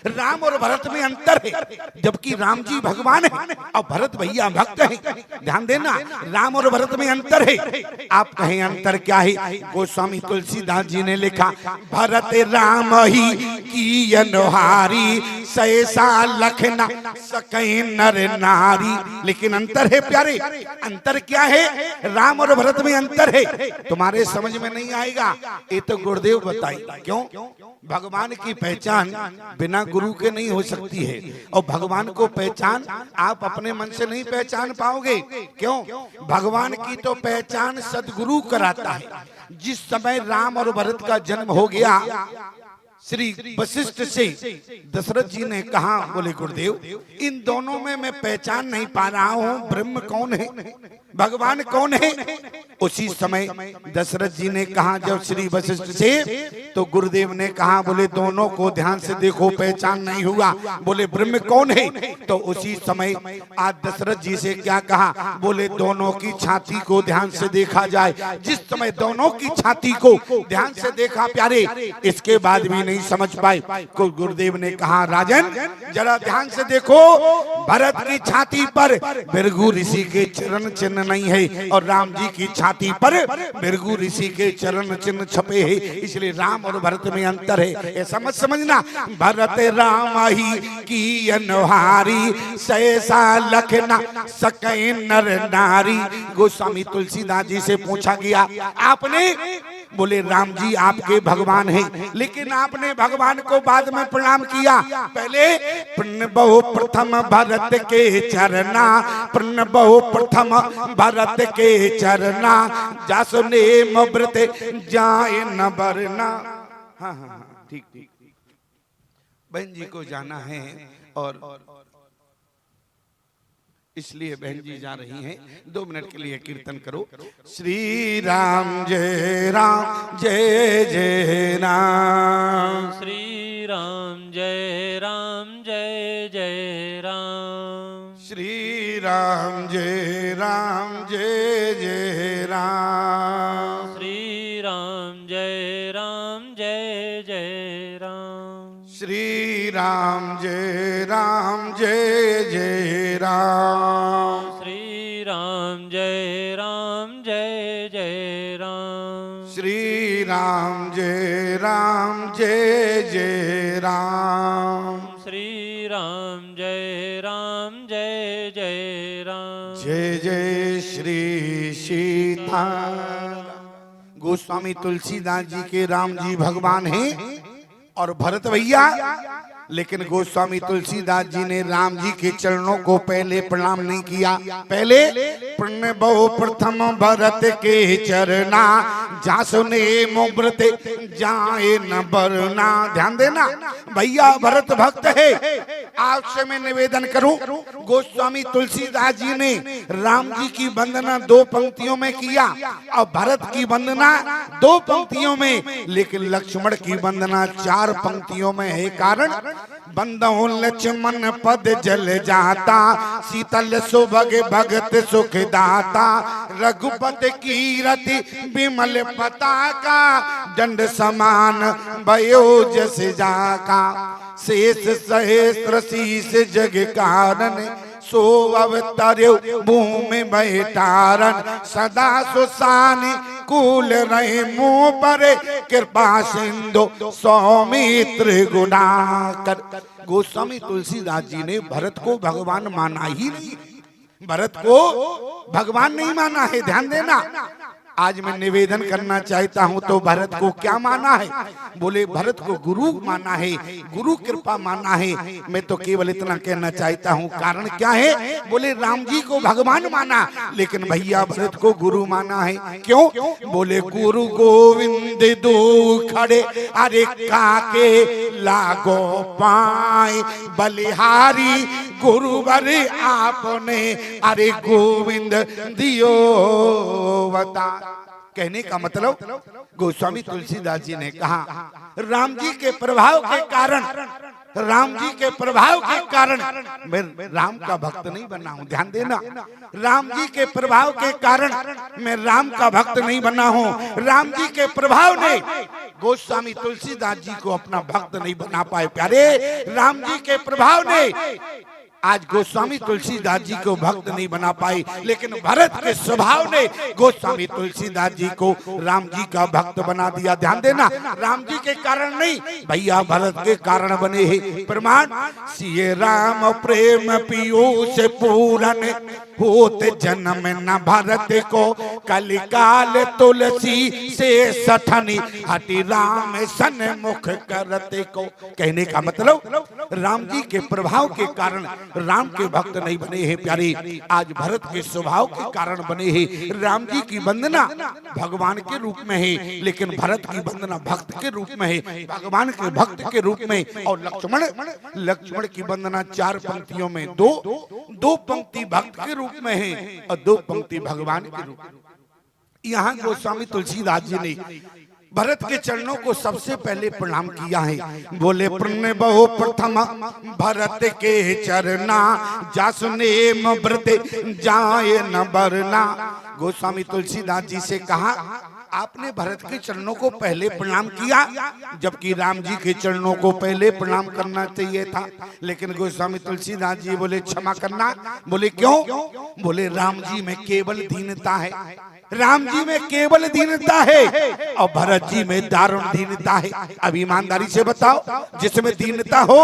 राम और भरत में अंतर है, जबकि राम जी भगवान है और भरत भैया भक्त हैं। ध्यान देना, राम और भरत में अंतर है। आप कहें अंतर क्या है? गोस्वामी तुलसीदास जी ने लिखा, भरत राम ही की अनुहारी, सहसा लखना सकै नर नारी। लेकिन अंतर है प्यारे, अंतर क्या है? राम और भरत में अंतर है, तुम्हारे समझ में नहीं आएगा, ये तो गुरुदेव बताइए। क्यों? भगवान की पहचान बिना गुरु के नहीं हो सकती है, और भगवान को पहचान आप अपने मन से नहीं पहचान पाओगे। क्यों? भगवान की तो पहचान सदगुरु कराता है। जिस समय राम और भरत का जन्म हो गया, श्री वशिष्ठ से दशरथ जी ने कहा, बोले गुरुदेव इन दोनों में मैं पहचान नहीं पा रहा हूँ, ब्रह्म कौन है, भगवान कौन है? उसी समय दशरथ जी ने कहा जब श्री वशिष्ठ से, तो गुरुदेव ने कहा, बोले दोनों को ध्यान से देखो, पहचान नहीं हुआ, बोले ब्रह्म कौन है? तो उसी समय आज दशरथ जी से क्या कहा? बोले दोनों की छाती को ध्यान से देखा जाए। जिस समय दोनों की छाती को ध्यान से देखा प्यारे, इसके बाद भी नहीं समझ पाए, को गुरुदेव ने कहा, राजन जरा ध्यान से देखो, भरत की छाती पर भृगु ऋषि के चरण चिन्ह नहीं है, और राम जी की छाती पर भृगु ऋषि के चरण चिन्ह छपे हैं, इसलिए राम और भरत में अंतर है। ये समझना, भरत राम ही की अनुहारी, सहसा लखना सकै नर नारी। गोस्वामी तुलसीदास जी से पूछा गया, आपने, बोले राम जी आपके भगवान हैं, लेकिन आपने भगवान को बाद में प्रणाम किया, पहले प्रणबहु प्रथम भरत के चरना, प्रणबहु प्रथम भरत के चरना, जासुने मव्रत जाए न बरना। हाँ हाँ ठीक ठीक, बहन जी को जाना है और इसलिए बहन जी जा रही हैं। 2 मिनट के लिए कीर्तन करो। श्री राम जय राम जय जय राम, श्री राम जय राम जय जय राम, श्री राम जय राम जय जय राम, श्री राम जय राम जय जय राम, श्री राम जय राम जय जय राम, श्री राम जय राम जय जय राम, श्री राम जय राम जय जय राम, श्री राम जय राम जय जय राम, जय जय श्री सीता। गोस्वामी तुलसीदास जी के राम जी भगवान हैं और भरत भैया, लेकिन गोस्वामी तुलसीदास जी ने राम जी के चरणों को पहले प्रणाम नहीं किया, पहले प्रणबहु प्रथम भरत के चरना, जासुने मोव्रत जाए न बरना। ध्यान देना भैया, भरत भक्त है। आपसे मैं निवेदन करूं, गोस्वामी तुलसीदास जी ने राम जी की वंदना 2 पंक्तियों में किया और भरत की वंदना 2 पंक्तियों में, लेकिन लक्ष्मण की वंदना 4 पंक्तियों में है। कारण बंदो लक्ष्मण पद जल जाता, शीतल सुभग भगत सुख दाता, रघुपत कीरति विमल पताका, दंड समान भयो जस जाका, शेष सहस्त्र शीस जग कारण, सो अवतर्यो भूमि बैठारन, सदा सुसानी कूल रहे मुँह पर, कृपा सिंधु सौमित्र गुणाकर। गोस्वामी तुलसीदास जी ने भरत को भगवान माना ही नहीं, भरत को भगवान नहीं माना है। ध्यान देना, आज मैं निवेदन करना चाहता हूं, तो भरत को क्या माना है? बोले भरत को गुरु माना है, गुरु कृपा माना है। मैं तो केवल इतना कहना चाहता हूं, कारण क्या है? बोले राम जी को भगवान माना, लेकिन भैया भरत को गुरु माना है। क्यों? बोले गुरु गोविंद दो खड़े, अरे काके लागो पाए, बलिहारी गुरु बरे आपने, अरे गोविंद दियो बता। कहने का मतलब गोस्वामी तुलसीदास जी ने कहा, राम जी के प्रभाव के कारण राम जी के प्रभाव के कारण मैं राम का भक्त नहीं बना हूं। ध्यान देना, राम जी के प्रभाव के कारण मैं राम का भक्त नहीं बना हूं। राम जी के प्रभाव ने गोस्वामी तुलसीदास जी को अपना भक्त नहीं बना पाए। प्यारे, राम जी के प्रभाव ने आज गोस्वामी तुलसीदास जी को भक्त नहीं बना पाई, लेकिन भरत के स्वभाव ने गोस्वामी तुलसीदास जी को राम जी का भक्त बना दिया। ध्यान देना, राम जी के कारण नहीं भैया, भरत के कारण बने हैं। प्रमाण, सिए राम प्रेम पीयूष पूरन होते जन्म न भरत को, कलिकाल तुलसी से सठनी हटि राम सन्मुख करते को। कहने का मतलब राम जी के प्रभाव के कारण राम के भक्त नहीं बने हैं। प्यारे, आज भरत के स्वभाव के कारण बने हैं। राम जी की वंदना भगवान के रूप में है, लेकिन भरत की वंदना भक्त के रूप में है, भगवान के भक्त के रूप में। और लक्ष्मण की वंदना 4 पंक्तियों में, दो पंक्ति भक्त के रूप में है और 2 पंक्ति भगवान के रूप में। यहाँ गोस्वामी तुलसीदास जी ने भरत के चरणों को सबसे पहले प्रणाम किया है। बोले पुण्य बहु प्रथम भरत के चरना, जासुनेम व्रत जाए न बरना। गोस्वामी तुलसीदास जी से कहा, आपने भरत के चरणों को पहले प्रणाम किया, जबकि राम जी के चरणों को पहले प्रणाम करना चाहिए था। लेकिन गोस्वामी तुलसीदास जी बोले क्षमा करना। बोले क्यों? बोले राम जी में केवल दीनता है, राम जी में केवल दीनता है और भरत जी में दारुण दीनता है। अब ईमानदारी से बताओ, जिसमें दीनता हो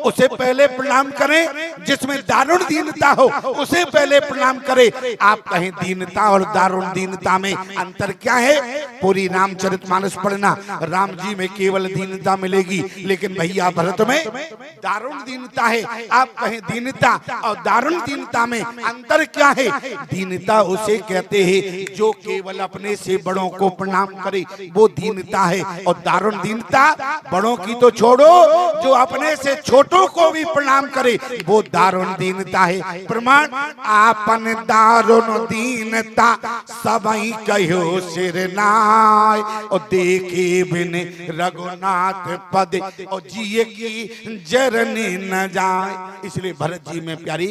उसे पहले प्रणाम करें, जिसमें दारुण दीनता हो उसे पहले प्रणाम करें। आप कहें दीनता और दारुण दीनता में अंतर क्या है? पूरी रामचरितमानस पढ़ना, राम जी में केवल दीनता मिलेगी, लेकिन भैया भरत में दारुण दीनता है। आप कहें दीनता और दारुण दीनता में अंतर क्या है? दीनता उसे कहते हैं जो केवल अपने से बड़ों को प्रणाम करे, वो दीनता है। और दारुण दीनता बड़ों की तो छोड़ो, जो अपने से छोटों को भी प्रणाम करे, वो दारुण दीनता है। प्रमाण, आपन दारुण दीनता सबई कहो सिर नाय, और देखे बिन रघुनाथ पद और जिए की जरने न जाए। इसलिए भरत जी में प्यारी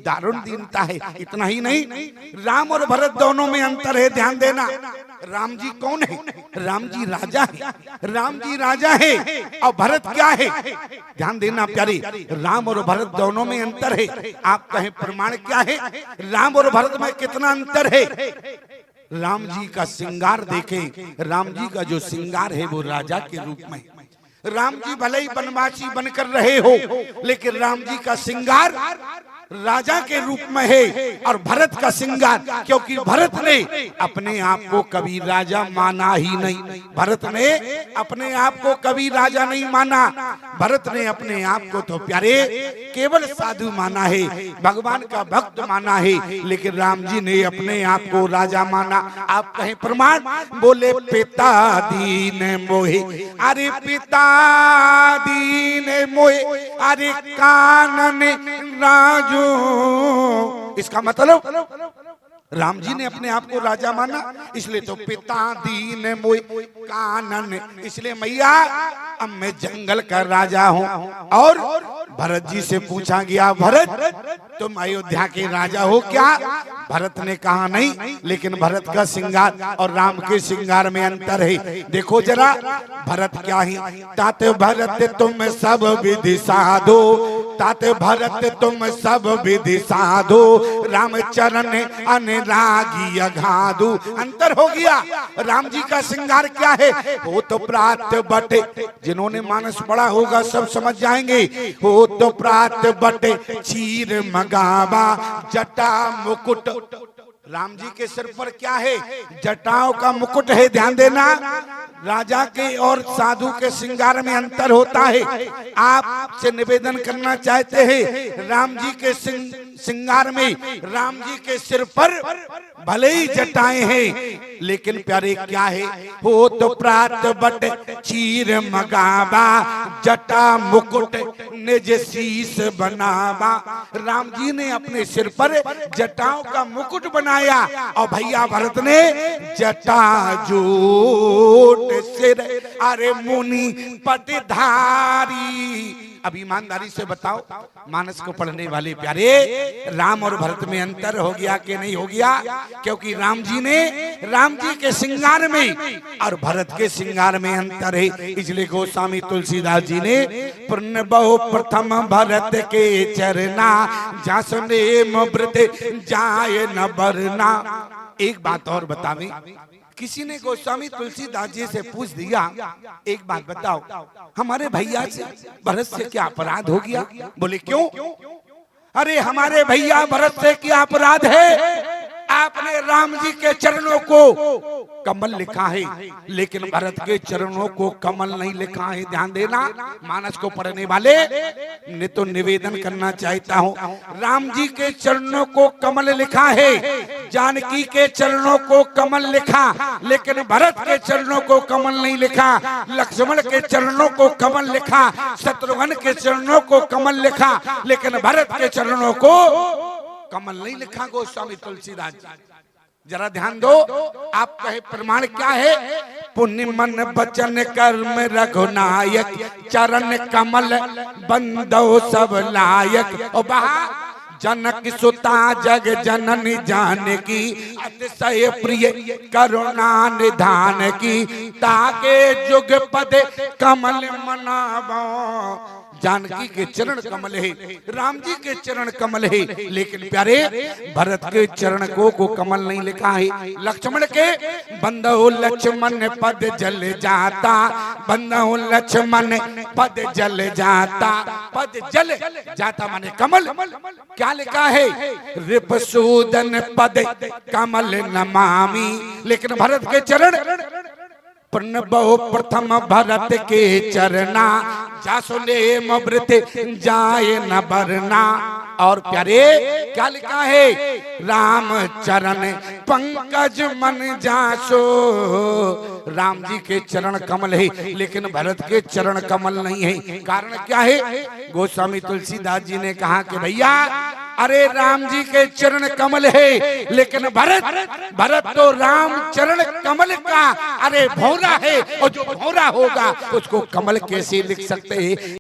दारुण दीनता है। इतना ही नहीं, राम और भरत दोनों में अंतर है। ध्यान देना, राम जी कौन है? राम जी राजा है, राम जी राजा है और भरत क्या है? ध्यान देना प्यारे, राम और भरत दोनों में अंतर है। आप कहें प्रमाण क्या है? राम और भरत में कितना अंतर है? राम जी का श्रृंगार देखें, राम जी का जो श्रृंगार है वो राजा के रूप में। राम जी भले ही बनवासी बनकर रहे हो, लेकिन राम जी का श्रृंगार राजा के रूप में है। और भरत का श्रृंगार, क्योंकि भरत ने अपने आप को कभी राजा माना ही नहीं, भरत ने अपने आप को कभी राजा नहीं माना। भरत ने अपने आप को तो प्यारे केवल साधु माना है, भगवान का भक्त माना है, लेकिन राम जी ने अपने आप को राजा माना। आप कहें प्रमाण? बोले पिता दीन मोहे, अरे पिता दीन मोहे, अरे कानन राजू। इसका मतलब राम जी ने अपने आप को राजा माना, इसलिए तो पिता दीन मोय कानन। इसलिए मैया अब मैं जंगल का राजा हूँ। और भरत जी से पूछा गया, भरत तुम अयोध्या के राजा हो क्या? भरत ने कहा नहीं, लेकिन भरत का श्रृंगार और राम के श्रृंगार में अंतर है। देखो जरा, भरत क्या ही, तात भरत तुम सब विधि साधो, तात भरत तुम सब विधि साधो, रामचरण अनुरागी अगाधु। अंतर हो गया। राम जी का श्रृंगार क्या है? हो तो प्रात बटे, जिन्होंने मानस पढ़ा होगा सब समझ जाएंगे। हो तो प्रात बटे चीर मगावा, जटा मुकुट। राम जी के सिर पर क्या है? जटाओं का मुकुट है। ध्यान देना, राजा के और साधु के श्रृंगार में अंतर होता है। आपसे निवेदन करना चाहते हैं, राम जी के श्रृंगार में, राम जी के सिर पर भले ही जटाएं हैं, लेकिन प्यारे क्या है? हो तो प्रात बट चीर मगावा, जटा मुकुट निज शीस बनावा। राम जी ने अपने सिर पर जटाओं का मुकुट बनाया और भैया भरत ने जटा जोट सिर, अरे मुनि पटधारी। अब ईमानदारी से बताओ मानस को पढ़ने वाले प्यारे, राम और भरत में अंतर हो गया कि नहीं हो गया? क्योंकि राम जी के श्रृंगार में और भरत के श्रृंगार में अंतर है। इसलिए गोस्वामी तुलसीदास जी ने प्रणबो प्रथम भरत के चरना, जासने मृत जाय न बरना। एक बात और बतावे, किसी ने गोस्वामी तुलसीदास जी से पूछ दिया, एक बात बताओ हमारे भैया से भरत से क्या अपराध हो गया? बोले क्यों? अरे हमारे भैया भरत से क्या अपराध है? आपने राम जी के चरणों को कमल लिखा है, लेकिन भरत के चरणों को कमल नहीं लिखा है। ध्यान देना, मानस को पढ़ने वाले ने तो निवेदन करना चाहता हूँ, राम जी के चरणों को कमल लिखा है, जानकी के चरणों को कमल लिखा, लेकिन भरत के चरणों को कमल नहीं लिखा। लक्ष्मण के चरणों को कमल लिखा, शत्रुघ्न के चरणों को कमल लिखा, लेकिन भरत के चरणों को कमल नहीं लिखा। गोस्वामी तुलसीदास जी जरा ध्यान दो, आप कहे प्रमाण क्या है? पुण्य मन वचन कर्म रघुनायक, चरण कमल बंदो सब लायक। और बहा जनक सुता जग जननी जानकी, अतिशय प्रिय करुणा निधान की, ताके जुग पद कमल मनावो। जानकी के चरण कमल है, राम जी के चरण कमल है, लेकिन प्यारे भरत के चरण को कमल नहीं लिखा है। लक्ष्मण के बंदो लक्ष्मण पद जल जाता, बंदो लक्ष्मण पद जल जाता। पद जल जाता माने कमल, क्या लिखा है? रिपसूदन पद कमल नमामि, लेकिन भरत के चरण प्रणबो प्रथम भरत के चरना, जासुले मृत जाय न बरना। और प्यारे क्या लिखा है? राम चरण पंकज मन जासो। राम जी के चरण कमल है, लेकिन भरत के चरण कमल नहीं है। कारण क्या है? गोस्वामी तुलसीदास जी ने कहा कि भैया अरे राम जी के चरण कमल है, लेकिन भरत तो राम चरण कमल का अरे भौरा है, और जो भौरा होगा उसको कमल कैसे लिख सकते हैं?